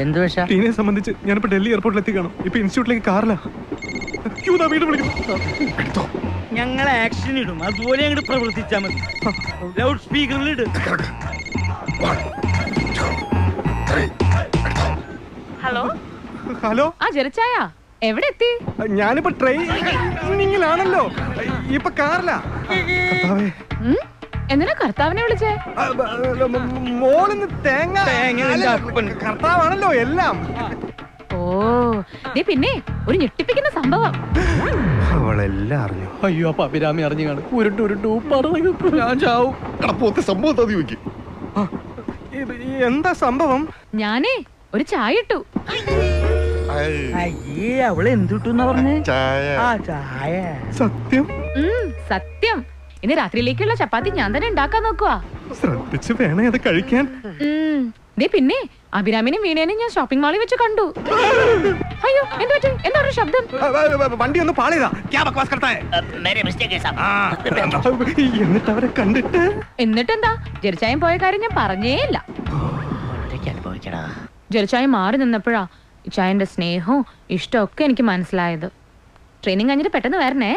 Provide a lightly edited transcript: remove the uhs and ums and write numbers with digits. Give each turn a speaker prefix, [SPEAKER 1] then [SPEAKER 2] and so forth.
[SPEAKER 1] എന്ത് പക്ഷേ
[SPEAKER 2] ടീനെ സംബന്ധിച്ച് ഞാനിപ്പോ ഡൽഹി എയർപോർട്ടിൽ എത്തിക്കണം. ഇപ്പൊ ഇൻസ്റ്റിറ്റ്യൂട്ടിലേക്ക് കാറില്ല. വീട് വിളിക്കും.
[SPEAKER 1] ഞങ്ങൾ ആക്ഷൻ ഇടും, അതുപോലെ അങ്ങോട്ട് പ്രവർത്തിച്ചാ മതി. ലൗഡ് സ്പീക്കറിൽ ഇട്.
[SPEAKER 3] ഹലോ
[SPEAKER 2] ഹലോ,
[SPEAKER 3] ആ ജലച്ചായ എവിടെ എത്തി?
[SPEAKER 2] ഞാനിപ്പോ ട്രെയിനിങ്ങിലാണല്ലോ. ഇപ്പൊ കാറില്ല.
[SPEAKER 3] എന്തിനാ കർത്താവിനെ വിളിച്ചേ?
[SPEAKER 2] മോളിന്ന് തേങ്ങ കർത്താവാണല്ലോ എല്ലാം.
[SPEAKER 3] ഓ ദേ പിന്നെ ഒരു ഞെട്ടിപ്പിക്കുന്ന സംഭവം.
[SPEAKER 2] അവളെല്ലാം അറിഞ്ഞു.
[SPEAKER 4] അയ്യോ അപ്പൊ അഭിരാമി അറിഞ്ഞു കാണും. ഉരുട്ടു പറഞ്ഞു ഞാൻ ചാവും.
[SPEAKER 5] സംഭവം
[SPEAKER 2] എന്താ സംഭവം?
[SPEAKER 3] ഞാനേ ഒരു ചായ ഇട്ടു.
[SPEAKER 1] അയ്യേ, അവള് എന്തിട്ടെന്നാ പറഞ്ഞേ?
[SPEAKER 5] ചായ.
[SPEAKER 1] ആ ചായ.
[SPEAKER 2] സത്യം
[SPEAKER 3] സത്യം. ഇന്ന് രാത്രിയിലേക്കുള്ള ചപ്പാത്തി ഞാൻ തന്നെ ഉണ്ടാക്കാൻ നോക്കുവാ.
[SPEAKER 2] ശ്രദ്ധിച്ച് വേണേ അത് കഴിക്കാൻ.
[SPEAKER 3] ദേ പിന്നെ അഭിരാമിനെയും വീണേനെയും ഞാൻ ഷോപ്പിംഗ് മാളിൽ വെച്ച് കണ്ടു. അയ്യോ എന്താ ഒരു ശബ്ദം?
[SPEAKER 2] വണ്ടി ഒന്ന് പാളിയതാ. എന്നിട്ട് അവരെ കണ്ടിട്ട്
[SPEAKER 3] എന്നിട്ടെന്താ, ജലച്ചായം പോയ കാര്യം ഞാൻ പറഞ്ഞേ ഇല്ല. ജലച്ചായം മാറി നിന്നപ്പോഴാ ഇച്ചായന്റെ സ്നേഹവും ഇഷ്ടവും ഒക്കെ എനിക്ക് മനസ്സിലായത്. ട്രെയിനിങ് കഴിഞ്ഞിട്ട് പെട്ടെന്ന് വരണേ.